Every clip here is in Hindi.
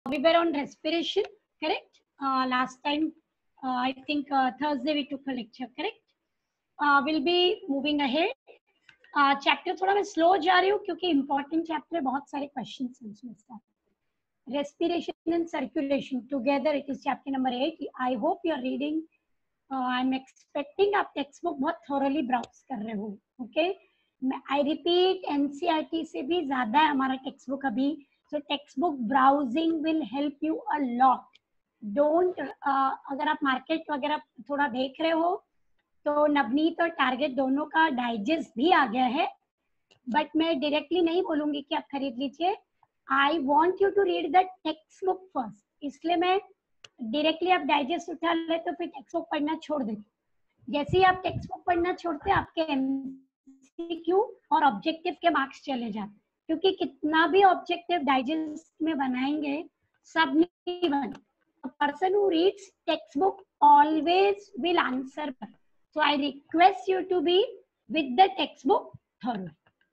we were on respiration, correct? Last time, I think Thursday we took a lecture, correct? We'll be moving ahead. Chapter थोड़ा मैं स्लो जा रही हूँ क्योंकि इंपॉर्टेंट चैप्टर है, बहुत सारे क्वेश्चंस हैं उसमें से. Respiration and circulation together, it is chapter number 8. I hope you are reading. I'm expecting आप टेक्स्ट बुक बहुत thoroughly browse कर रहे हो, okay? I repeat, NCERT से भी ज्यादा है हमारा टेक्स्ट बुक अभी. So textbook browsing will help you a lot. Don't अगर आप मार्केट वगैरह थोड़ा देख रहे हो तो नवनीत और टारगेट दोनों का डाइजेस्ट भी आ गया है, बट मैं डायरेक्टली नहीं बोलूंगी कि आप खरीद लीजिए. I want you to read the textbook first, इसलिए मैं डायरेक्टली आप डाइजेस्ट उठा ले तो फिर टेक्स्ट बुक पढ़ना छोड़ देते. जैसे ही आप टेक्स्ट बुक पढ़ना छोड़ते आपके MCQ और ऑब्जेक्टिव के मार्क्स चले जाते, क्योंकि कितना भी ऑब्जेक्टिव डाइजेस्ट में बनाएंगे सब नहीं बने. Person who reads textbook always will answer. So I request you to be with the textbook thorough.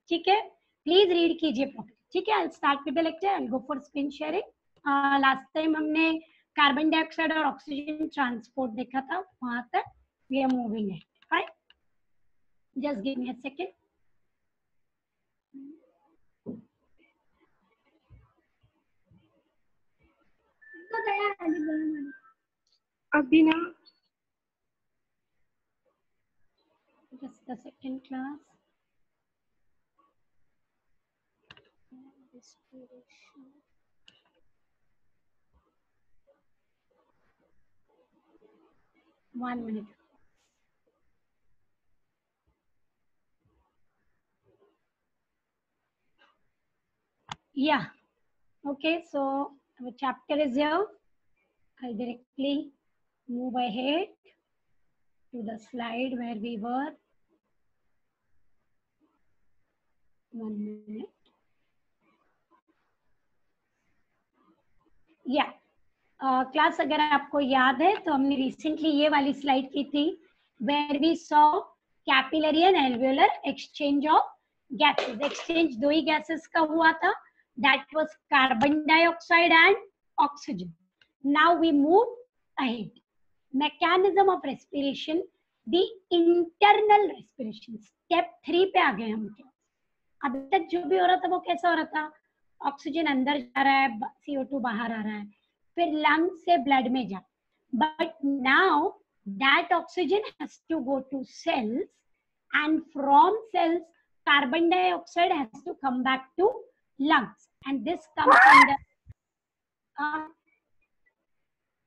ठीक है, प्लीज रीड कीजिए प्रॉपर्ली. ठीक है, I start with the lecture. I go for screen sharing. Last time हमने कार्बन डाइऑक्साइड और ऑक्सीजन ट्रांसपोर्ट देखा था, वहां तक वी आर मूविंग है. Fine, just give me a second. अभी ना just the second class. One minute. Yeah. Okay, so our chapter is here. I'll directly move ahead to the slide where we were. One minute. Yeah. Class अगर आपको याद है तो हमने रिसेंटली ये वाली स्लाइड की थी, where we saw capillary and alveolar exchange of gases. Exchange दो ही गैसेस का हुआ था, that was carbon dioxide and oxygen. Now we move ahead. Mechanism of respiration, the internal respiration. Step 3 पे आ गए हम. अभी तक जो भी हो रहा था वो कैसा हो रहा था, ऑक्सीजन अंदर जा रहा है, CO2 बाहर आ रहा है, फिर लंग से ब्लड में जा. But now that oxygen has to go to cells and from cells carbon dioxide has to come back to lungs and this comes under.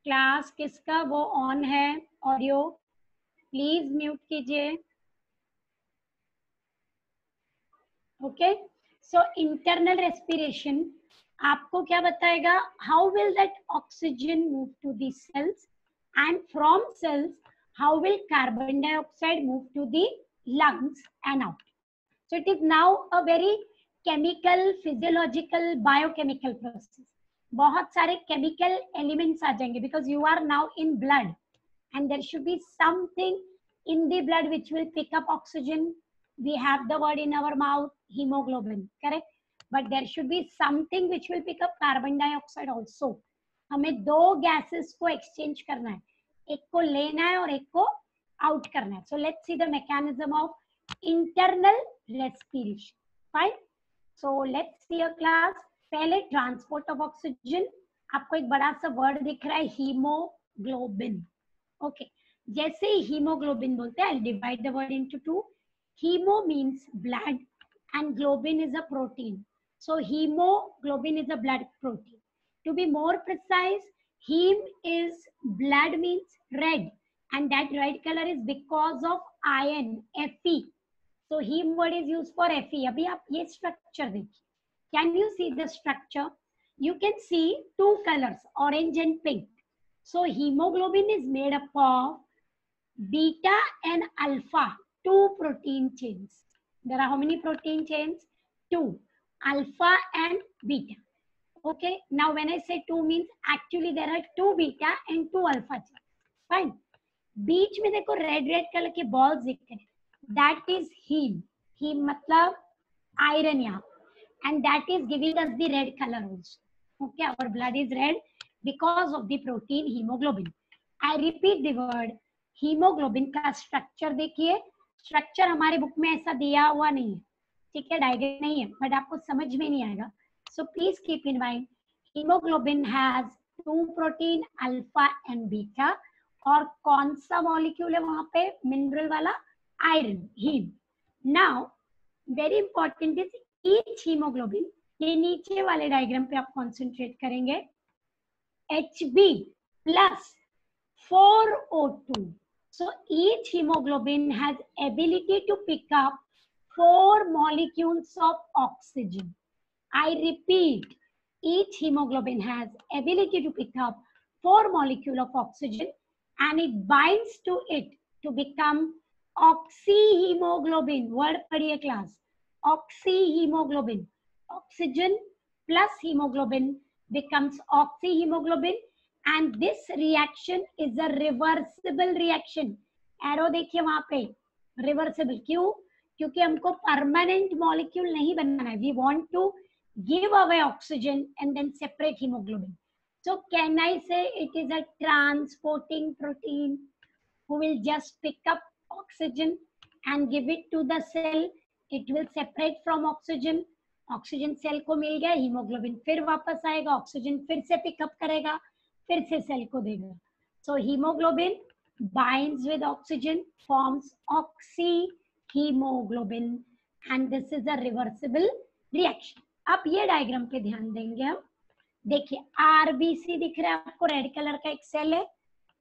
Class किसका वो ऑन है, ऑडियो प्लीज म्यूट कीजिए. ओके, सो इंटरनल रेस्पिरेशन आपको क्या बताएगा, how will that oxygen move to the cells and from cells how will carbon dioxide move to the lungs and out. So it is now a very chemical, physiological, biochemical process. बहुत सारे केमिकल एलिमेंट्स आ जाएंगे because you are now in blood and there should be something in the blood which will pick up oxygen. We have the word in our mouth, hemoglobin, correct? But there should be something which will pick up carbon dioxide also. हमें दो gases को exchange करना है, एक को लेना है और एक को out करना है. So let's see the mechanism of internal respiration. Fine. So let's see a class. पहले transport of oxygen. आपको एक बड़ा सा word दिख रहा है, hemoglobin. Okay. जैसे ही हीमोग्लोबिन बोलते हैं, I'll divide the word into two. Hemo means blood and globin is a protein. So hemoglobin is a blood protein. To be more precise, heme is blood means red and that red color is because of iron, Fe. So heme word is used for Fe. अभी आप ये structure देखिए. Can you see the structure? You can see two colors, orange and pink. So hemoglobin is made up of beta and alpha, two protein chains. There are how many protein chains? Two, alpha and beta. Okay, now when I say two means actually there are two beta and two alpha chains. Fine. बीच में देखो रेड रेड कलर के बॉल्स दिखते हैं, that is heme. Heme मतलब iron यहाँ, and that is giving us the red color also. Okay, our blood is red because of the protein hemoglobin. I repeat the word hemoglobin का स्ट्रक्चर देखिए, स्ट्रक्चर हमारे बुक में ऐसा दिया हुआ नहीं है, ठीक है, डायग्राम नहीं है, बट आपको समझ में नहीं आएगा. So please keep in mind, hemoglobin has two protein alpha and beta, और कौन सा मॉलिक्यूल है वहां पे, मिनरल वाला iron, heme. Now very important is each hemoglobin, ये नीचे वाले डायग्राम पे आप कंसंट्रेट करेंगे. Hb plus 4O2. So each hemoglobin has ability to pick up 4 molecules of oxygen. I repeat, each hemoglobin has ability to pick up 4 molecules of oxygen, and it binds to it to become oxyhemoglobin. Word पढ़िए class. Oxyhemoglobin. Oxygen plus hemoglobin becomes oxyhemoglobin, and this reaction is a reversible reaction. Arrow देखिए वहां पे, रिवर्सिबल. क्यों? क्योंकि हमको परमानेंट मॉलिक्यूल नहीं बनाना है. We want to give away oxygen and then separate hemoglobin. So can I say it is a transporting protein who will just pick up oxygen and give it to the cell? It will separate from oxygen. Oxygen cell को मिल गया, हीमोग्लोबिन फिर वापस आएगा, ऑक्सीजन फिर से पिकअप करेगा, फिर से सेल को देगा. So haemoglobin binds with oxygen, forms oxyhemoglobin, and this is a reversible reaction. अब ये डायग्राम पे ध्यान देंगे हम. देखिए आरबीसी दिख रहा है आपको, रेड कलर का एक सेल है.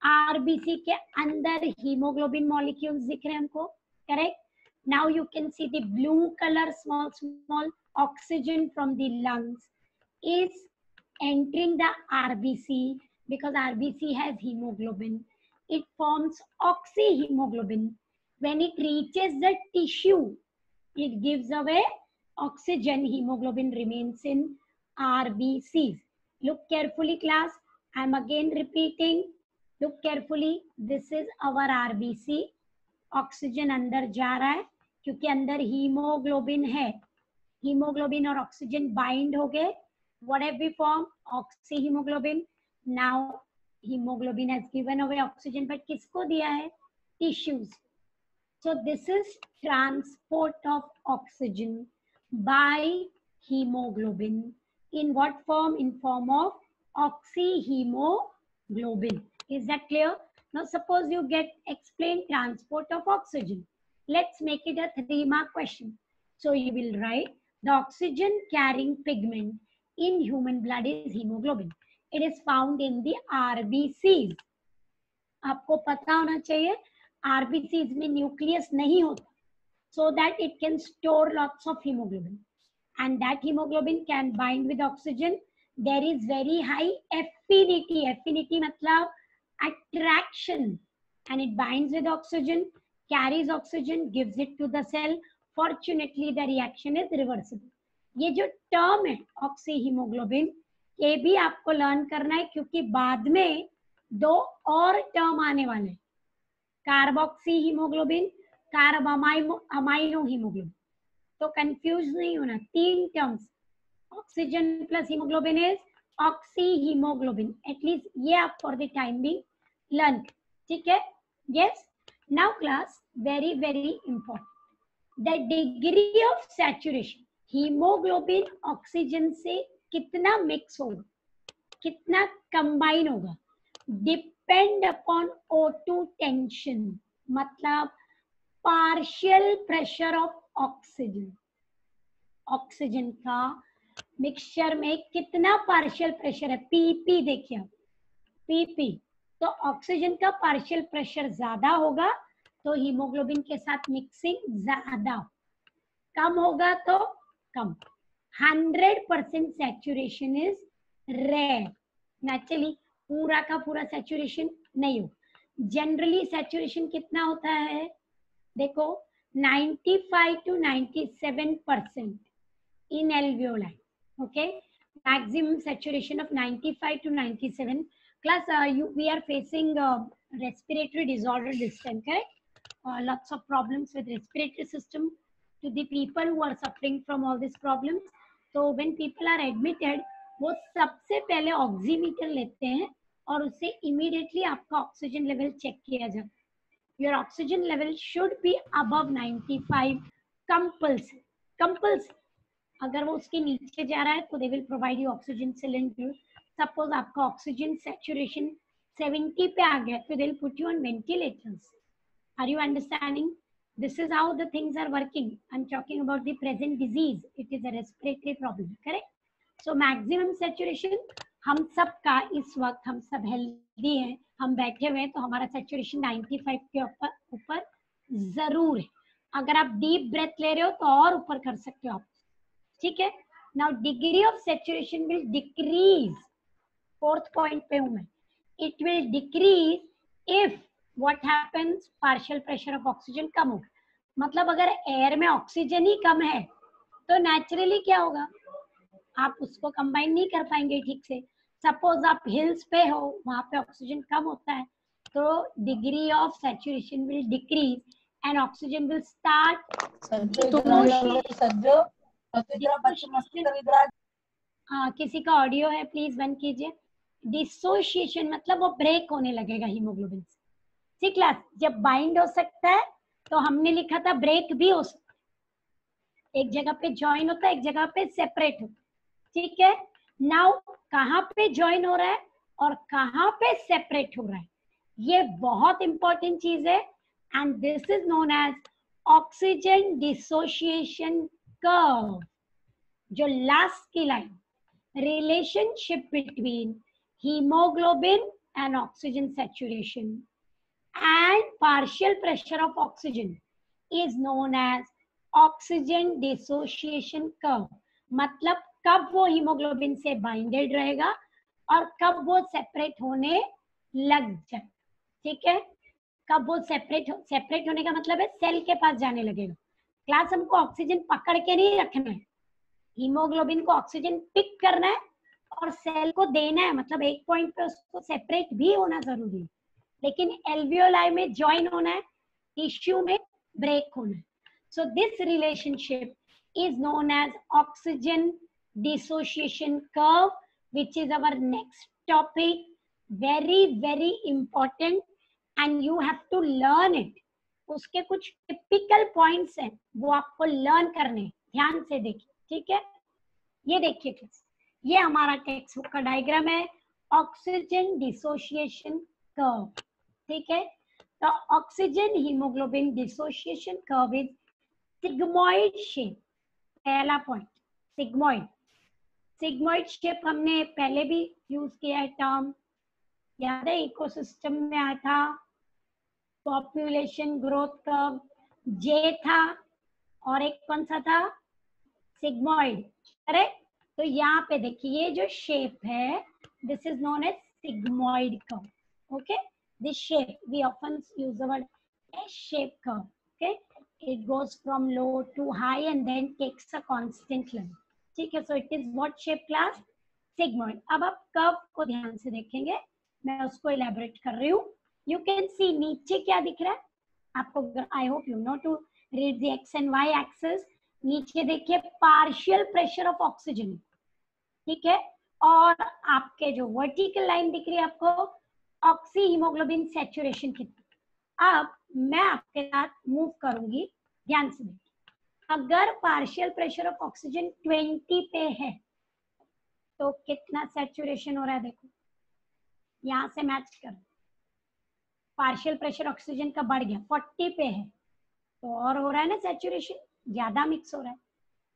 आरबीसी के अंदर हीमोग्लोबिन मॉलिक्यूल्स दिख रहे हैं हमको, correct. Now you can see the blue color, small oxygen from the lungs is entering the RBC, because RBC has hemoglobin. It forms oxyhemoglobin. When it reaches the tissue, it gives away oxygen. Hemoglobin remains in RBCs. Look carefully class. I am again repeating. Look carefully. This is our RBC. Oxygen अंदर जा रहा है क्योंकि अंदर हीमोग्लोबिन है. हीमोग्लोबिन और ऑक्सीजन बाइंड हो गए. What have we form? Oxyhemoglobin. Now hemoglobin has given away oxygen, but किसको दिया है? Tissues. So this is transport of oxygen by hemoglobin. In what form? In form of oxyhemoglobin. Is that clear? Now suppose you get explained transport of oxygen. Let's make it a 3-mark question. So you will write the oxygen carrying pigment in human blood is hemoglobin. It is found in the RBCs. आपको पता होना चाहिए RBCs में न्यूक्लियस नहीं होता, so that it can store lots of hemoglobin, and that hemoglobin can bind with oxygen. There is very high affinity. Affinity मतलब attraction, and it binds with oxygen, carries oxygen, gives it to the cell. Fortunately the reaction is reversible. ये जो टर्म है ऑक्सीहीमोग्लोबिन, ये भी आपको लर्न करना है क्योंकि बाद में 2 और टर्म आने वाले, carboxy haemoglobin, carb amino haemoglobin. तो कंफ्यूज नहीं होना. 3 terms, oxygen plus haemoglobin is oxyhaemoglobin. At least ये आप फॉर द टाइम भी लर्न, ठीक है. Yes. Now class very very important, the degree of saturation. Haemoglobin oxygen से कितना मिक्स होगा, कितना कंबाइन होगा, डिपेंड अपॉन O2 टेंशन, मतलब partial pressure of oxygen. Oxygen का मिक्सचर में कितना पार्शियल प्रेशर है? पीपी. देखिए आप, पीपी. तो ऑक्सीजन का पार्शियल प्रेशर ज्यादा होगा तो हीमोग्लोबिन के साथ मिक्सिंग ज्यादा, कम होगा तो कम. 100% सैचुरेशन इज रेयर. नेचुरली पूरा का पूरा सैचुरेशन नहीं हो. जनरली सैचुरेशन कितना होता है? देखो 95 to 97% in alveoli. Okay, maximum saturation of 95 to 97. Class, we are facing respiratory disorder this time, correct? Lots of problems with respiratory system to the people who are suffering from all these problems. So when people are admitted, वो सबसे पहले ऑक्सीमीटर लेते हैं और उससे इमीडिएटली आपका ऑक्सीजन लेवल चेक किया जाता है. Your oxygen level should be above 95 compulsory. Compulsory. अगर वो उसके नीचे जा रहा है तो they will provide you oxygen cylinder. Suppose आपका ऑक्सीजन सैचुरेशन 70 पे आ गया तो they will put you on ventilators. Are you understanding? This is how the things are working. I'm talking about the present disease. It is a respiratory problem, correct? So maximum saturation हम सब का इस वक्त हम सब हेल्दी हैं, हम बैठे हुए हैं तो हमारा सैचुरेशन 95 के ऊपर जरूर है. अगर आप डीप ब्रेथ ले रहे हो तो और ऊपर कर सकते हो आप. ठीक है. Now degree of saturation will decrease. Fourth point पे हूं मैं. It will decrease if what happens, partial pressure of oxygen कम होगा. मतलब अगर एयर में ऑक्सीजन ही कम है तो नेचुरली क्या होगा, आप उसको कंबाइन नहीं कर पाएंगे ठीक से. सपोज आप हिल्स पे हो, वहां पे ऑक्सीजन कम होता है तो degree of saturation will decrease and oxygen will start. किसी का ऑडियो है प्लीज बंद कीजिए. डिसोशिएशन मतलब वो ब्रेक होने लगेगा हीमोग्लोबिन से. ठीक क्लास. जब बाइंड हो सकता है तो हमने लिखा था ब्रेक भी हो सकता है. एक जगह पे ज्वाइन होता है, एक जगह पे सेपरेट होता है. ठीक है. नाउ कहाँ पे ज्वाइन हो रहा है और कहाँ पे सेपरेट हो रहा है, ये बहुत इंपॉर्टेंट चीज है. And this is known as oxygen dissociation curve. जो लास्ट की line, relationship between hemoglobin and oxygen saturation and partial pressure of oxygen is known as oxygen dissociation curve. मतलब कब वो हीमोग्लोबिन से बाइंडेड रहेगा और कब वो सेपरेट होने लग जाए. ठीक है. कब वो सेपरेट होने का मतलब है सेल के पास जाने लगेगा. क्लास हमको ऑक्सीजन पकड़ के नहीं रखना है, हीमोग्लोबिन को ऑक्सीजन पिक करना है और सेल को देना है. मतलब एक पॉइंट पे उसको सेपरेट भी होना जरूरी है, लेकिन एल्वियोलाई में ज्वाइन होना है, टिश्यू में ब्रेक होना है. So this relationship is known as oxygen dissociation curve, which is our next topic. Very very important and you have to learn it. उसके कुछ टिपिकल पॉइंट्स हैं वो आपको लर्न करने. ध्यान से देखिए. ठीक है. ये देखिए क्लास, ये हमारा टेक्स्ट बुक का डायग्राम है, ऑक्सीजन डिसोसिएशन कर्व. ठीक है. तो oxygen haemoglobin dissociation curve is sigmoid shape. पहला पॉइंट सिग्मॉइड. सिग्मॉइड शेप हमने पहले भी यूज किया है टर्म, याद है. इकोसिस्टम में आया था, पॉपुलेशन ग्रोथ कर्व जे था और एक कौन सा था, सिग्मॉइड. करेक्ट. तो यहाँ पे देखिए ये जो शेप है this is known as sigmoid curve. Okay. This shape we often use the word S-shape curve. Okay, it goes from low to high and then takes a constant level. ठीक है. So it is what shape class? Sigmoid. अब आप कर्व को ध्यान से देखेंगे, मैं उसको इलेबोरेट कर रही हूँ. You can see नीचे क्या दिख रहा है आपको. I hope you know to read the x and y axis. नीचे देखिए पार्शियल प्रेशर ऑफ ऑक्सीजन. ठीक है. और आपके जो वर्टिकल लाइन दिख रही है आपको ऑक्सी हीमोग्लोबिन सैचुरेशन कितनी. अब मैं आपके साथ मूव करूंगी, ध्यान से देखिए. अगर पार्शियल प्रेशर ऑफ ऑक्सीजन 20 पे है तो कितना सैचुरेशन हो रहा है देखो. यहां से मैच कर. पार्शियल प्रेशर ऑक्सीजन का बढ़ गया, 40 पे है तो और हो रहा है ना सैचुरेशन, ज्यादा मिक्स हो रहा है.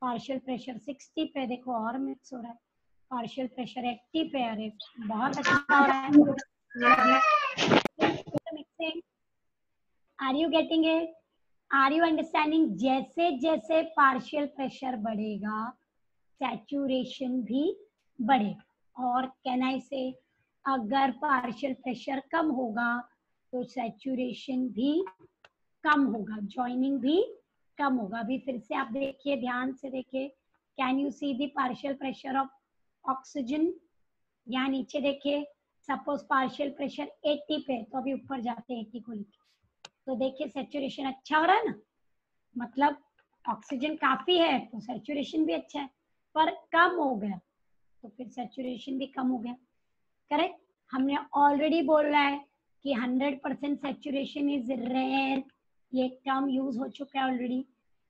पार्शियल प्रेशर 60 पे देखो और मिक्स हो रहा है. पार्शियल प्रेशर 80 पे, अरे बहुत अच्छा हो रहा है. Mixing. Are you getting it? Are you understanding? जैसे जैसे पार्शियल प्रेशर बढ़ेगा सैचुरेशन भी बढ़ेगा. और कैन आई से अगर पार्शियल प्रेशर कम होगा तो सैचुरेशन भी कम होगा, ज्वाइनिंग भी कम होगा. अभी फिर से आप देखिए, ध्यान से देखिए. Can you see the partial pressure of oxygen. यहाँ नीचे देखिए, सपोज पार्शियल प्रेशर 80 पे तो अभी ऊपर जाते हैं 80 को लेके, तो देखिए सैचुरेशन अच्छा हो रहा है ना. मतलब ऑक्सीजन काफी है तो सैचुरेशन भी अच्छा है, पर कम हो गया तो फिर सैचुरेशन भी कम हो गया। करेक्ट। हमने ऑलरेडी बोला है कि 100% सैचुरेशन इज रेयर, ये टर्म यूज हो चुका है already.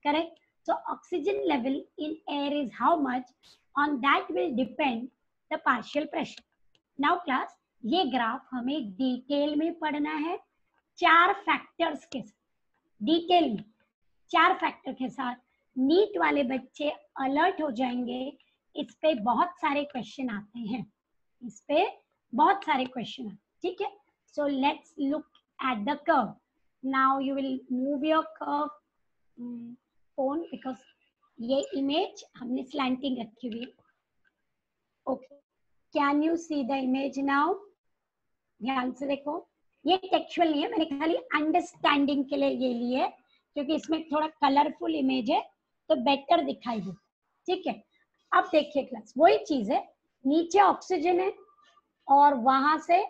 Correct. So oxygen level in air is how much, on that will depend the partial pressure. Now class, ये ग्राफ हमें डिटेल में पढ़ना है 4 फैक्टर्स के साथ, डिटेल में 4 फैक्टर के साथ। नीट वाले बच्चे अलर्ट हो जाएंगे, इस पे बहुत सारे क्वेश्चन आते हैं, इस पे बहुत सारे क्वेश्चन आते हैं। ठीक है, so let's look at the curve. Now you will move your curve phone, because ये इमेज हमने स्लैंटिंग रखी हुई है। Okay, can you see the image now? ध्यान से देखो, ये टेक्सचुअल नहीं है, मैंने खाली अंडरस्टैंडिंग के लिए ये लिए, क्योंकि इसमें थोड़ा कलरफुल इमेज है तो बेटर दिखाई दे। ठीक है, अब देखिए क्लास, वही चीज है, नीचे ऑक्सीजन है और वहां से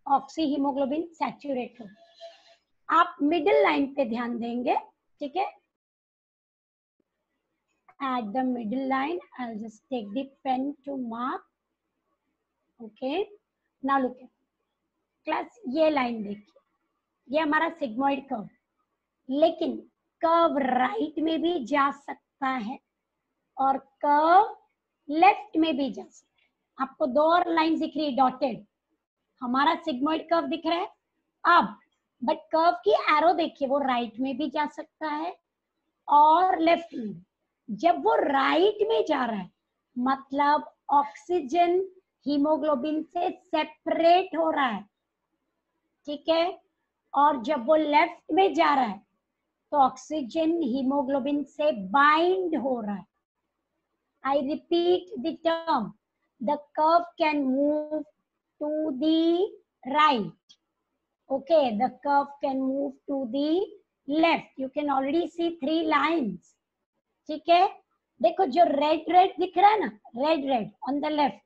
ऑक्सी हीमोग्लोबिन सैचुरेट हो। आप मिडिल लाइन पे ध्यान देंगे। ठीक है, at the middle line I'll just take the pen to mark. Okay, now look at class, ये लाइन देखिए, ये हमारा सिग्मोइड कर्व, लेकिन कर्व राइट में भी जा सकता है और कर्व लेफ्ट में भी जा सकता है। आपको 2 और लाइन दिख रही है डॉटेड, हमारा सिग्मोइड कर्व दिख रहा है अब, बट कर्व की एरो देखिए, वो राइट में भी जा सकता है और लेफ्ट में भी। जब वो राइट में जा रहा है मतलब ऑक्सीजन हीमोग्लोबिन से सेपरेट हो रहा है। ठीक है, और जब वो लेफ्ट में जा रहा है तो ऑक्सीजन हीमोग्लोबिन से बाइंड हो रहा है। I repeat the term, the curve can move to the right, okay, the curve can move to the left. You can already see 3 lines. ठीक है, देखो जो रेड रेड दिख रहा है ना, red red on the left,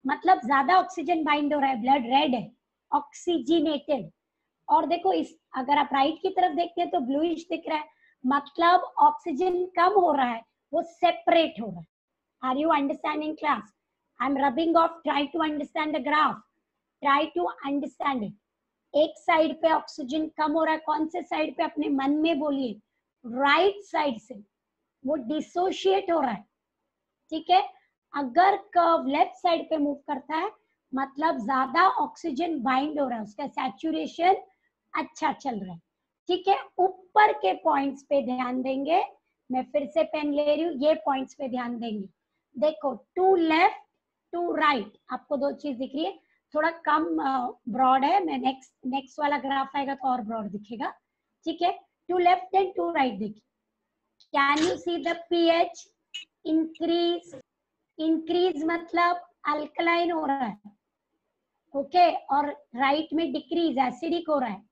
मतलब ज्यादा ऑक्सीजन बाइंड हो रहा है, ब्लड रेड है, ऑक्सीजनेटेड। और देखो इस, अगर आप राइट की तरफ देखते हैं तो ब्लूइश दिख रहा है, मतलब ऑक्सीजन कम हो रहा है, वो सेपरेट हो रहा है। Are you understanding class? I am rubbing off, try to understand the graph, try to understand it. एक साइड पे ऑक्सीजन कम हो रहा है, कौन से साइड पे? अपने मन में बोलिए, राइट साइड से, वो डिसोशिएट हो रहा है। ठीक है, अगर कर्व लेफ्ट साइड पे मूव करता है मतलब ज्यादा ऑक्सीजन बाइंड हो रहा है, उसका सैचुरेशन अच्छा चल रहा है। ठीक है, ऊपर के पॉइंट्स पे ध्यान देंगे, मैं फिर से पेन ले रही हूँ, ये पॉइंट्स पे ध्यान देंगे। देखो, टू लेफ्ट टू राइट, आपको 2 चीज दिख रही है, थोड़ा कम ब्रॉड है, मैं नेक्स्ट वाला ग्राफ आएगा तो और ब्रॉड दिखेगा। ठीक है, to left and to right देखिए, can you see the pH increase? Increase मतलब अल्कलाइन हो रहा है, ओके, और राइट में डिक्रीज, एसिडिक हो रहा है।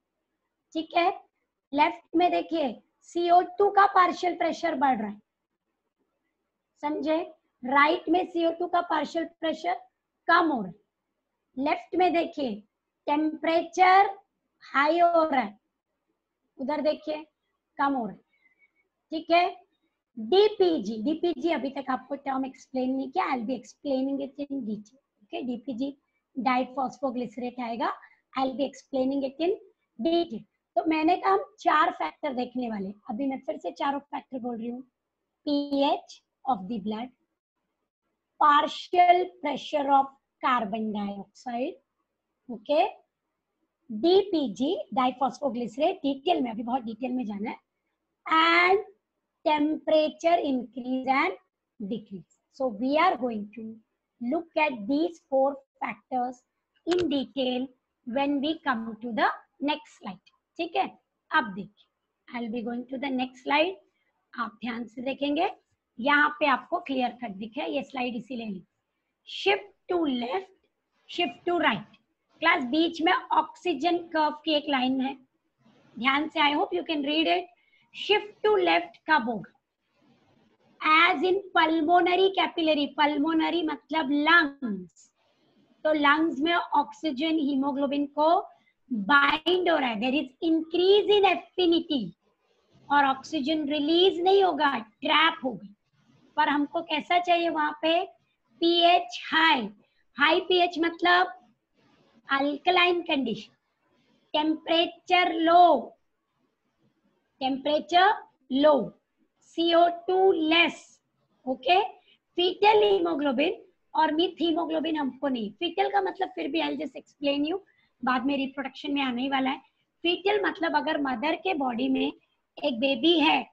ठीक है, लेफ्ट में देखिए CO2 का पार्शियल प्रेशर बढ़ रहा है, समझे? राइट में CO2 का पार्शियल प्रेशर कम हो रहा है, लेफ्ट में देखिए टेम्परेचर हाई हो रहा है, उधर देखिए कम हो रहा है। ठीक है, डीपीजी, डीपीजी अभी तक आपको टर्म एक्सप्लेन नहीं किया, I will be explaining it in detail. Okay, DPG diphosphoglycerate आएगा, I will be explaining it in detail. तो मैंने कहा हम 4 फैक्टर देखने वाले, अभी मैं फिर से 4 फैक्टर बोल रही हूँ। pH of the blood, partial pressure of carbon dioxide, okay, DPG diphosphoglycerate, detail में, अभी बहुत डिटेल में जाना है, and temperature increase and decrease. So we are going to look at these 4 factors in detail when we come to the next slide. ठीक है, अब देखिए, I'll be going to the next slide. आप ध्यान से देखेंगे, यहाँ पे आपको क्लियर कट दिख है, ये स्लाइड इसीलिए ली। Shift to left, shift to right. Class, बीच में ऑक्सीजन कर्व की एक लाइन है, ध्यान से, I hope you can read it. Shift to left कब होगा? As in pulmonary capillary, pulmonary मतलब लंग्स, तो लंग्स में ऑक्सीजन हीमोग्लोबिन को बाइंड हो रहा है, there is increase in affinity, और ऑक्सीजन रिलीज नहीं होगा, ट्रैप होगा। पर हमको कैसा चाहिए वहां पे? pH हाई, हाई pH मतलब alkaline condition, temperature low, temperature low, CO2 less, okay. Fetal hemoglobin और मिथ हीमोग्लोबिन हमको नहीं, फीटल का मतलब फिर भी आई जस्ट एक्सप्लेन यू, बाद में रिप्रोडक्शन में आने ही वाला है। फीटल मतलब अगर मदर के बॉडी में एक बेबी है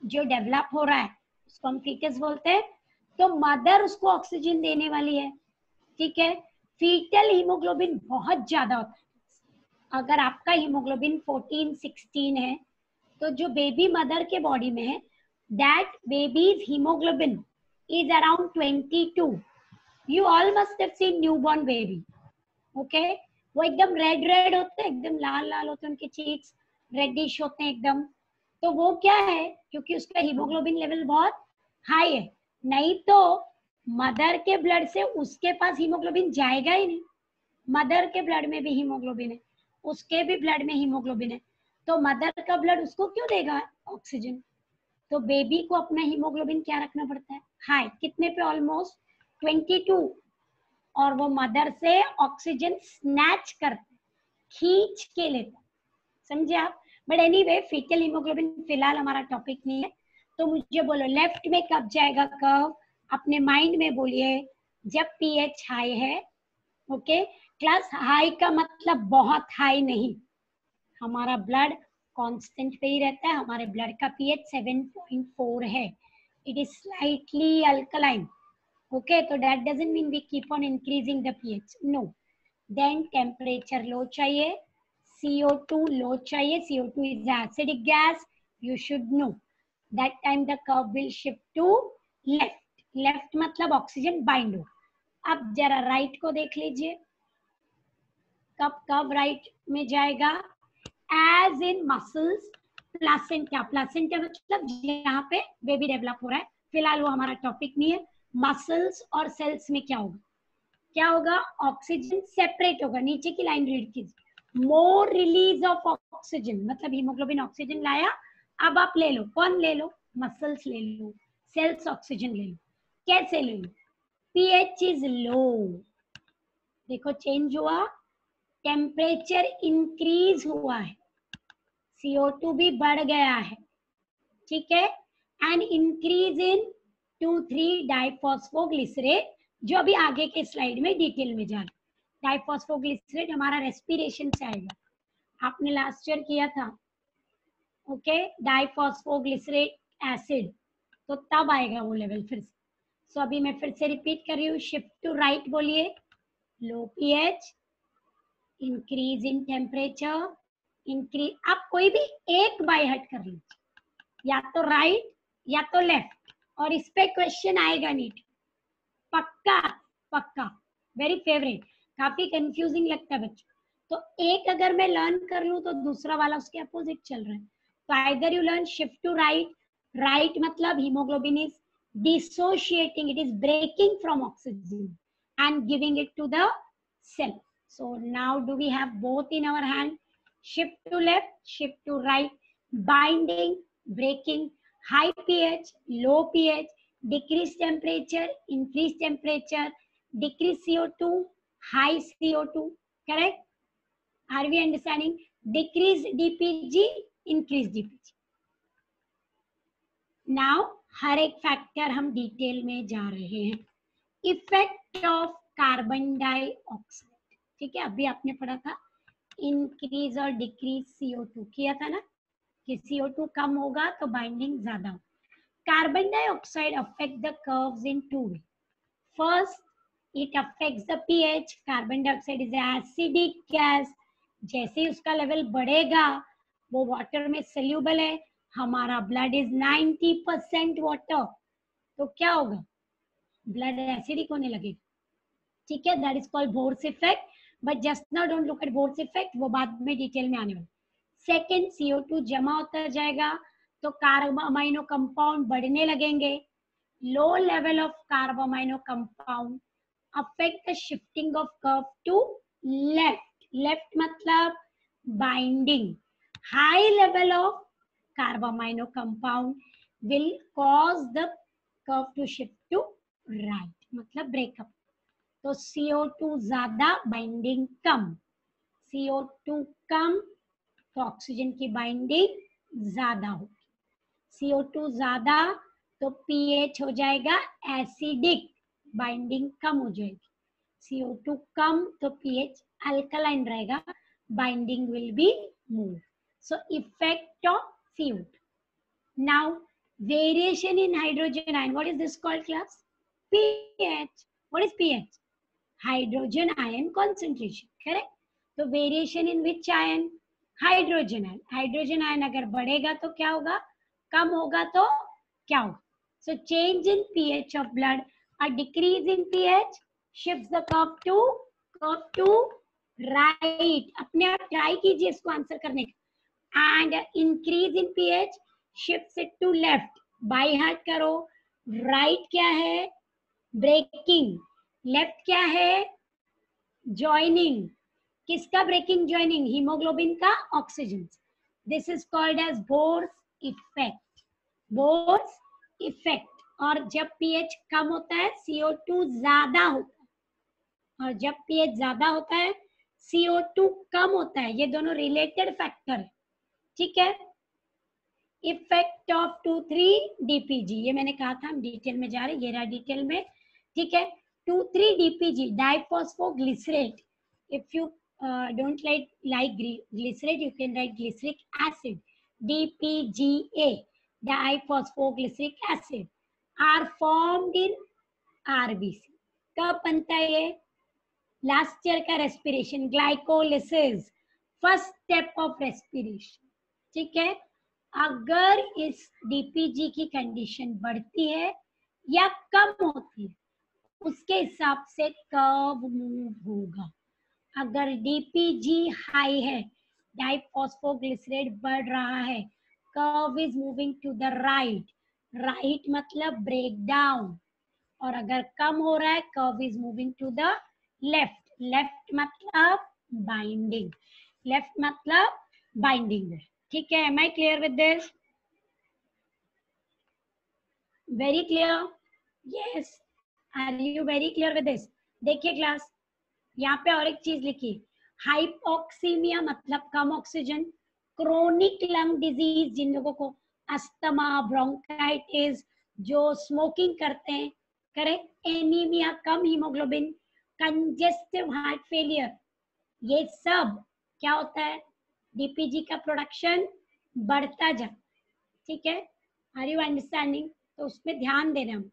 जो डेवलप हो रहा है, उसको हम फीटस बोलते हैं, तो मदर उसको ऑक्सीजन देने वाली है, ठीक है। फीटल हीमोग्लोबिन बहुत ज्यादा होता है, अगर आपका हीमोग्लोबिन 14-16 है, तो जो बेबी मदर के बॉडी में है, that babies haemoglobin is around 22। You all must have seen newborn baby, okay. वो एकदम रेड रेड होते हैं, एकदम लाल लाल होते हैं, उनके चीक्स रेडिश होते हैं एकदम। तो वो क्या है, क्योंकि उसका हीमोग्लोबिन लेवल बहुत हाई है, नहीं तो मदर के ब्लड से उसके पास हीमोग्लोबिन जाएगा ही नहीं। मदर के ब्लड में भी हीमोग्लोबिन है, उसके भी ब्लड में हीमोग्लोबिन है, तो मदर का ब्लड उसको क्यों देगा ऑक्सीजन। तो बेबी को अपना हीमोग्लोबिन क्या रखना पड़ता है, हाई, कितने पे, ऑलमोस्ट 22, और वो मदर से ऑक्सीजन स्नैच करते, खींच के लेता, समझे आप। बट एनीवे फीटल हीमोग्लोबिन फिलहाल हमारा टॉपिक नहीं है। तो मुझे बोलो लेफ्ट में कब जाएगा कर्व, अपने माइंड में बोलिए, जब पीएच हाई है, ओके। क्लास हाई का मतलब बहुत हाई नहीं, हमारा ब्लड कांस्टेंट पे ही रहता है, हमारे ब्लड का पीएच 7.4 है, it is slightly alkaline, okay, so that doesn't mean we keep on increasing the pH, no. Then temperature low चाहिए, CO2 low चाहिए, CO2 is acidic gas, you should know. That time the curve will shift to left, left मतलब ऑक्सीजन बाइंड हो। अब जरा राइट को देख लीजिए, कब कब राइट में जाएगा, as in muscles, placenta, placenta मतलब यहाँ पे बेबी डेवलप हो रहा है, फिलहाल वो हमारा टॉपिक नहीं है। मसल्स और सेल्स में क्या होगा, क्या होगा, ऑक्सीजन सेपरेट होगा, नीचे की लाइन रीड कीजिए, मोर रिलीज ऑफ ऑक्सीजन मतलब हीमोग्लोबिन ऑक्सीजन लाया, अब आप ले लो, कौन ले लो, मसल्स ले लो, सेल्स ऑक्सीजन ले लो, कैसे ले लो, पीएच इज लो, देखो चेंज हुआ, टेम्परेचर इंक्रीज हुआ है, CO2 भी बढ़ गया है, ठीक है, एंड इंक्रीज इन 2,3 डाइफॉस्फोग्लिसरेट, जो अभी आगे के स्लाइड में डिटेल में जा रहा है। डाइफॉस्फोग्लिसरेट हमारा रेस्पिरेशन से आएगा, आपने लास्ट ईयर किया था, ओके, डाइफॉस्फोग्लिसरेट एसिड, तो तब आएगा वो लेवल फिर से। सो अभी मैं फिर से रिपीट कर रही हूँ, शिफ्ट टू राइट बोलिए, low pH, increase in temperature, increase, आप कोई भी एक बाय हट कर लीजिए, या तो राइट या तो लेफ्ट, और इस पे क्वेश्चन आएगा नीट, पक्का पक्का, वेरी फेवरेट, काफी कंफ्यूजिंग लगता है बच्चों, तो एक अगर मैं लर्न कर लूं तो दूसरा वाला उसके अपोजिट चल रहा है, तो either you learn shift to right, right मतलब haemoglobin is dissociating, it is breaking from oxygen and giving it to the cell. So now do we have both in our hand, shift to left, shift to right, binding, breaking, high pH, low pH, decrease temperature, increase temperature, decrease CO2, high CO2, correct? Are we understanding? Decrease DPG, increase DPG. Now हर एक फैक्टर हम डिटेल में जा रहे हैं, इफेक्ट ऑफ कार्बन डाइऑक्साइड, ठीक है, अभी आपने पढ़ा था इंक्रीज और डिक्रीज CO2 किया था ना, कि CO2 कम होगा तो बाइंडिंग ज्यादा होगा। Carbon dioxide affect the curves in two way, first it affects the pH, carbon dioxide is acidic gas, जैसे ही उसका लेवल बढ़ेगा वो वाटर में सोल्यूबल है, हमारा ब्लड इज 90% वाटर, तो क्या होगा, ब्लड एसिडिक होने लगेगा, ठीक है, that is called Bohr's effect, but just now don't look at Bohr's effect, वो बाद में डिटेल में आने वाला। सेकंड, CO2 जमा होता जाएगा तो कार्बोअमाइनो कंपाउंड बढ़ने लगेंगे, low level of carboamino compound affect the shifting of curve to left, left मतलब binding, high level of carboamino compound will cause the curve to shift to right. मतलब ब्रेकअप। तो CO2 ज्यादा, बाइंडिंग कम। CO2 कम तो ऑक्सीजन की बाइंडिंग ज्यादा होगी। CO2 ज्यादा तो pH हो जाएगा एसिडिक, बाइंडिंग कम हो जाएगी। CO2 कम तो pH अल्कलाइन रहेगा, binding will be move. So effect of CO2. Now, variation in hydrogen ion. What is this called, class? pH. What is pH? Hydrogen ion concentration. Correct? So, variation in which ion? Hydrogen ion. Hydrogen ion अगर बढ़ेगा तो क्या होगा? कम होगा तो क्या होगा? So, change in pH of blood. A decrease in pH shifts the curve to right. अपने आप ट्राई कीजिए इसको आंसर करने का. And increase in pH shifts it to left. By heart करो. राइट क्या है? ब्रेकिंग. लेफ्ट क्या है? ज्वाइनिंग. किसका ब्रेकिंग ज्वाइनिंग? हीमोग्लोबिन का oxygen. This is called as Bohr's effect. Bohr's effect. और जब पीएच कम होता है CO2 ज्यादा होता है, और जब पीएच ज्यादा होता है CO2 कम होता है. ये दोनों रिलेटेड फैक्टर है. ठीक है. इफेक्ट ऑफ 2,3-DPG, ये मैंने कहा था हम डिटेल में जा रहे हैं. ये रहा डिटेल में. ठीक है. 2,3-DPG diphosphoglycerate. If you don't like glycerate, you can write glyceric acid. DPGA, diphosphoglyceric acid, are formed in RBC. कब बनता है ये? लास्ट ईयर का respiration, glycolysis, first step of respiration. ठीक है. अगर इस डीपीजी की कंडीशन बढ़ती है या कम होती है, उसके हिसाब से कर्व मूव होगा. अगर डीपीजी हाई है, डाइफॉस्फोग्लिसरेट बढ़ रहा है, curve is moving to the right. Right मतलब ब्रेक डाउन. और अगर कम हो रहा है, curve is moving to the left. Left मतलब बाइंडिंग. लेफ्ट मतलब बाइंडिंग. ठीक है. Am I clear with this? Very clear? Yes. Are you very clear with this? देखिए क्लास, यहाँ पे और एक चीज लिखी. हाइपोक्सीमिया मतलब कम ऑक्सीजन. क्रोनिक लंग डिजीज, जिन लोगों को अस्थमा, ब्रोंकाइटिस, जो स्मोकिंग करते हैं, करेक्ट. एनीमिया, कम हीमोग्लोबिन, कंजेस्टिव हार्ट फेलियर, ये सब क्या होता है? डीपीजी का प्रोडक्शन बढ़ता जा. ठीक है. Are you understanding? तो उसमें ध्यान देना हमको.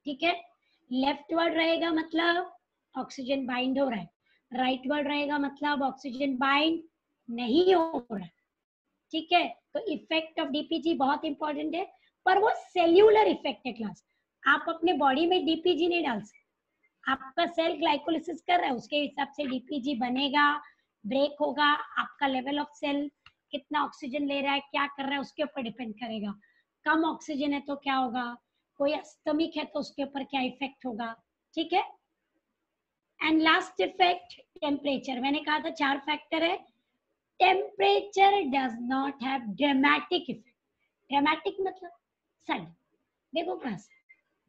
ठीक है. लेफ्टवर्ड रहेगा मतलब ऑक्सीजन बाइंड हो रहा है. राइटवर्ड रहेगा मतलब ऑक्सीजन बाइंड नहीं हो रहा है. ठीक है. तो इफेक्ट ऑफ डीपीजी बहुत इंपॉर्टेंट है, पर वो सेल्यूलर इफेक्ट है क्लास. आप अपने बॉडी में डीपीजी नहीं डाल सकते. आपका सेल ग्लाइकोलिसिस कर रहा है, उसके हिसाब से डीपीजी बनेगा, ब्रेक होगा. आपका लेवल ऑफ सेल कितना ऑक्सीजन ले रहा है, क्या कर रहा है, उसके ऊपर डिपेंड करेगा. कम ऑक्सीजन है तो क्या होगा, कोई अस्थमिक है तो उसके ऊपर क्या इफेक्ट होगा. ठीक है. And last effect temperature. मैंने कहा था 4 फैक्टर है. Temperature does not have dramatic effect. Dramatic मतलब सडन. देखो क्लास,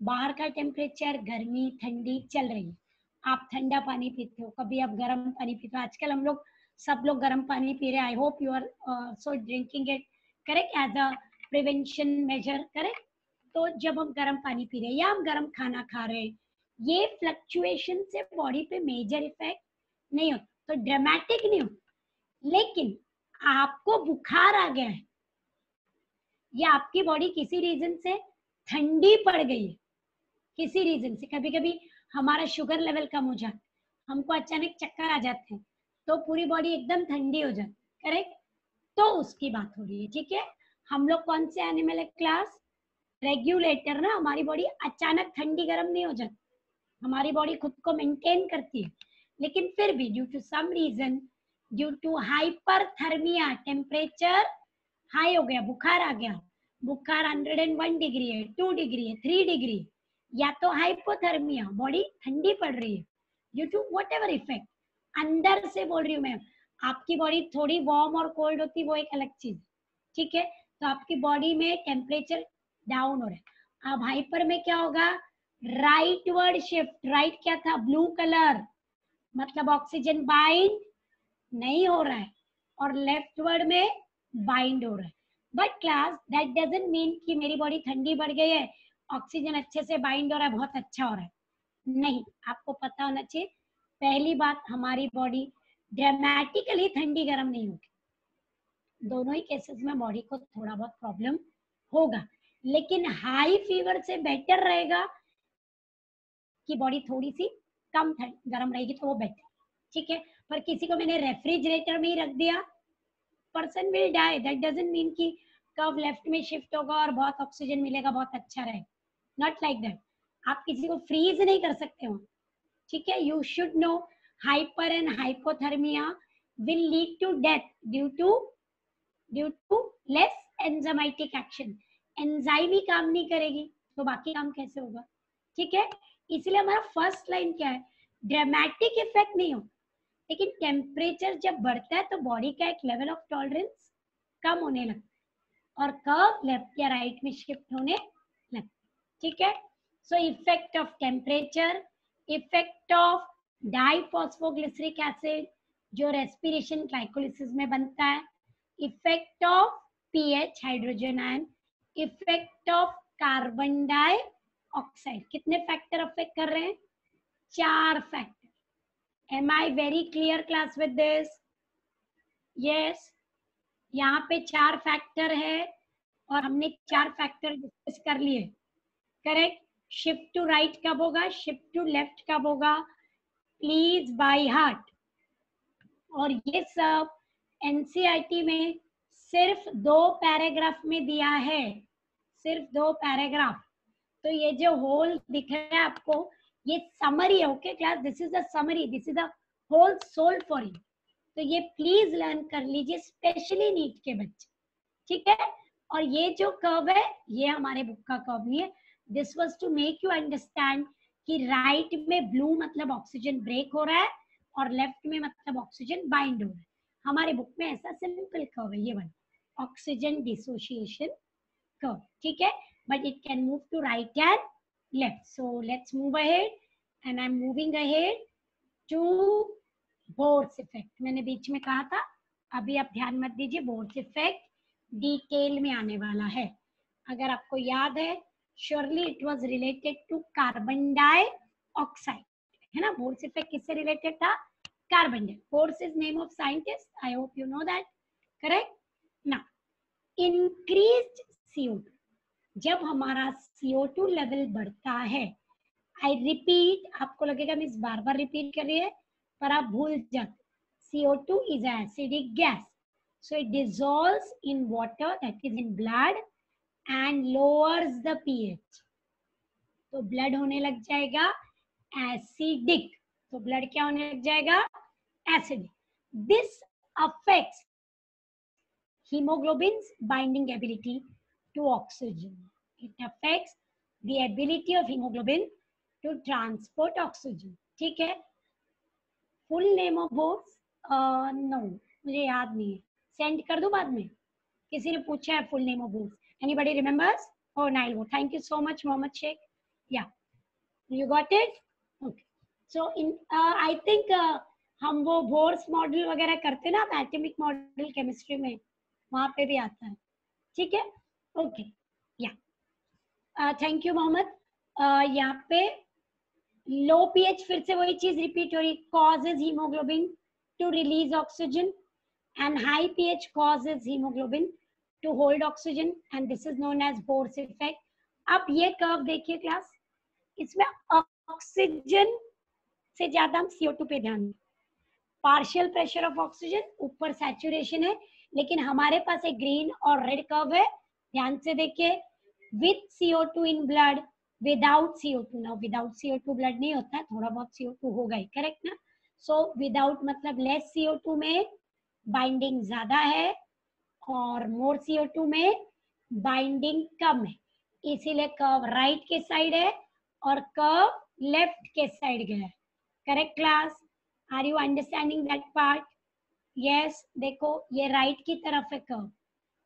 बाहर का टेम्परेचर गर्मी ठंडी चल रही है, आप ठंडा पानी पीते हो, कभी आप गर्म पानी पीते हो. आजकल हम लोग सब लोग गर्म पानी पी रहे हैं. I hope you are so drinking it, correct, as a prevention measure. Correct. तो जब हम गर्म पानी पी रहे हैं या हम गर्म खाना खा रहे हैं, ये फ्लक्चुएशन से बॉडी पे मेजर इफेक्ट नहीं होता, तो ड्रामेटिक नहीं होता. लेकिन आपको बुखार आ गया है या आपकी बॉडी किसी रीजन से ठंडी पड़ गई है, किसी रीजन से, कभी कभी हमारा शुगर लेवल कम हो जाता है, हमको अचानक चक्कर आ जाते हैं, तो पूरी बॉडी एकदम ठंडी हो जाती है. करेक्ट. तो उसकी बात हो रही है. ठीक है. हम लोग कौन से एनिमल है क्लास? रेगुलेटर ना. हमारी बॉडी अचानक ठंडी गर्म नहीं हो जाती, हमारी बॉडी खुद को मेंटेन करती है. लेकिन फिर भी due to some reason, due to hyperthermia, temperature high हो गया, बुखार आ गया, बुखार 101 डिग्री है, 2 डिग्री है, 3 डिग्री, या तो हाइपोथर्मिया, बॉडी ठंडी पड़ रही है ड्यू टू व्हाटएवर इफेक्ट. अंदर से बोल रही हूँ मैं, आपकी बॉडी थोड़ी वार्म और कोल्ड होती, वो एक अलग चीज. ठीक है. तो आपकी बॉडी में टेम्परेचर डाउन हो रहा है. अब हाइपर में क्या होगा, राइटवर्ड शिफ्ट, राइट क्या था, ब्लू कलर, मतलब ऑक्सीजन बाइंड नहीं हो रहा है, और लेफ्टवर्ड में बाइंड हो रहा है। But class that doesn't mean कि मेरी बॉडी ठंडी बढ़ गई है, ऑक्सीजन अच्छे से बाइंड हो रहा है, बहुत अच्छा हो रहा है, नहीं। आपको पता होना चाहिए, पहली बात, हमारी बॉडी ड्रामेटिकली ठंडी गर्म नहीं होगी, दोनों ही केसेस में बॉडी को थोड़ा बहुत प्रॉब्लम होगा, लेकिन हाई फीवर से बेटर रहेगा कि बॉडी थोड़ी सी कम गर्म रहेगी, तो वो बेटर, ठीक है। पर किसी को मैंने रेफ्रिजरेटर में ही रख दिया, person will die, that doesn't mean कि कब लेफ्ट में शिफ्ट होगा और बहुत ऑक्सीजन मिलेगा, बहुत अच्छा रहेगा, नॉट लाइक दैट। आप किसी को फ्रीज नहीं कर सकते हो, ठीक है। You should know hyper and hypothermia will lead to death due to less enzymatic action, enzyme ही काम नहीं करेगी तो बाकी काम कैसे होगा, ठीक है। इसलिए हमारा फर्स्ट लाइन क्या है, ड्रामेटिक इफेक्ट नहीं हो, लेकिन टेम्परेचर जब बढ़ता है तो बॉडी का एक लेवल ऑफ टॉलरेंस कम होने लगता है और कर्व लेफ्ट या राइट में शिफ्ट होने लगता है, ठीक है। So effect of temperature, effect of diphosphoglyceric acid जो रेस्पिरेशन ग्लाइकोलिसिस में बनता है, effect of pH hydrogen ion, effect of carbon dioxide. कितने फैक्टर अफेक्ट कर रहे हैं, 4 factor. Am I very clear class with this, yes. यहाँ पे 4 फैक्टर है और हमने 4 फैक्टर डिस्कस कर लिए, करेक्ट। शिफ्ट टू राइट कब होगा, शिफ्ट टू लेफ्ट कब होगा, प्लीज बाय हार्ट। और ये सब एनसीईआरटी में सिर्फ 2 पैराग्राफ में दिया है, सिर्फ 2 पैराग्राफ। तो ये जो होल दिख रहा है आपको, ये समरी है, okay class, this is the summary, this is the whole soul for you. तो ये प्लीज लर्न कर लीजिए, स्पेशली नीट के बच्चे, ठीक है। और ये जो कर्व है, ये हमारे बुक का कर्व नहीं है, this was to make you understand कि राइट में ब्लू मतलब ऑक्सीजन ब्रेक हो रहा है और लेफ्ट में मतलब ऑक्सीजन बाइंड हो रहा है। हमारे बुक में ऐसा सिंपल कर्व है ये वाला, ऑक्सीजन डिसोसिएशन कर्व, ठीक है। But it can move to right and left, so let's move ahead, and I am moving ahead to Bohr's effect. मैंने बीच में कहा था, अभी आप ध्यान मत दीजिए, बोर्स इफेक्ट डिटेल में आने वाला है। अगर आपको याद है, surely it was related to carbon dioxide, है ना। बोर्स इफेक्ट किससे रिलेटेड था, carbon dioxide. Bohr's is name of scientist, I hope you know that, correct. Now increased CO2, जब हमारा CO2 लेवल बढ़ता है, आई रिपीट, आपको लगेगा मिस बार बार रिपीट कर रही है, पर आप भूल जाते, CO2 is an acidic gas, so it dissolves in water, that is in blood, and lowers the pH. तो ब्लड होने लग जाएगा एसिडिक, तो ब्लड क्या होने लग जाएगा, acidic. This affects hemoglobin's binding ability to oxygen. It affects the ability of hemoglobin to transport oxygen. ठीक है। Full name of Bohr's, no मुझे याद नहीं है, सेंड कर दूं बाद में, किसी ने पूछा है full name of bores, anybody remembers? Oh Nile, वो thank you so much Mohammad Shaikh, yeah you got it, okay. So in I think हम वो बोर्स मॉडल वगैरह करते ना, एटॉमिक मॉडल केमिस्ट्री में, वहां पे भी आता है, ठीक है, ओके, या थैंक यू मोहम्मद। यहाँ पे लो पीएच, फिर से वही चीज रिपीट हो रही, causes hemoglobin to release oxygen, and high pH causes hemoglobin to hold oxygen, and this is known as Bohr's effect. अब ये कर्व देखिए क्लास, इसमें ऑक्सीजन से ज्यादा हम CO2 पे ध्यान दें, पार्शियल प्रेशर ऑफ ऑक्सीजन, ऊपर सैचुरेशन है, लेकिन हमारे पास एक ग्रीन और रेड कर्व है, ध्यान से देखिए, with CO2 in blood, without CO2। ना विदाउट CO2 ब्लड नहीं होता है, थोड़ा बहुत CO2 होगा ही, करेक्ट ना। सो विदाउट मतलब लेस CO2 में बाइंडिंग ज्यादा है और मोर CO2 में बाइंडिंग कम है, इसीलिए कर्व राइट के साइड है और कर्व लेफ्ट के साइड गया है, correct class, are you understanding that part? Yes, देखो ये राइट की तरफ है कर्व,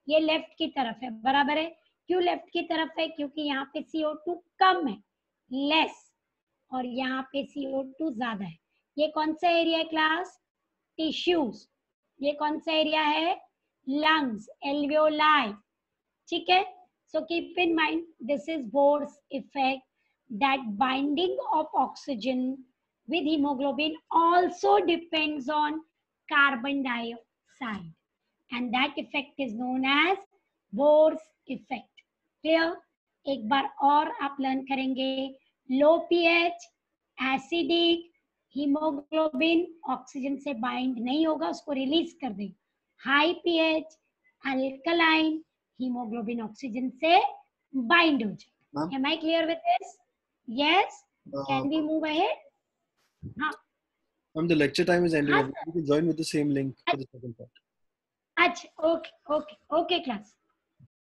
ये लेफ्ट की तरफ है, बराबर है। क्यों लेफ्ट की तरफ है, क्योंकि यहाँ पे CO2 कम है, लेस और यहाँ पे CO2 ज्यादा है। ये कौन सा एरिया है क्लास? टिश्यूज। ये कौन सा एरिया है? Lungs, alveoli. ठीक है, so keep in mind this is Bohr's effect, that binding of oxygen with hemoglobin also depends on carbon dioxide, and that effect is known as Bohr's effect. Clear? एक बार और आप लर्न करेंगे, लो पीएच, एसिडिक, हीमोग्लोबिन ऑक्सीजन से बाइंड नहीं होगा, उसको रिलीज कर देगा। High pH, alkaline, haemoglobin oxygen से बाइंड हो जाएगा। Am I clear with this? Yes? Can we move ahead? हाँ The lecture time is ending. हाँ You can join with the same link for the second part. अच्छा, ओके ओके ओके क्लास।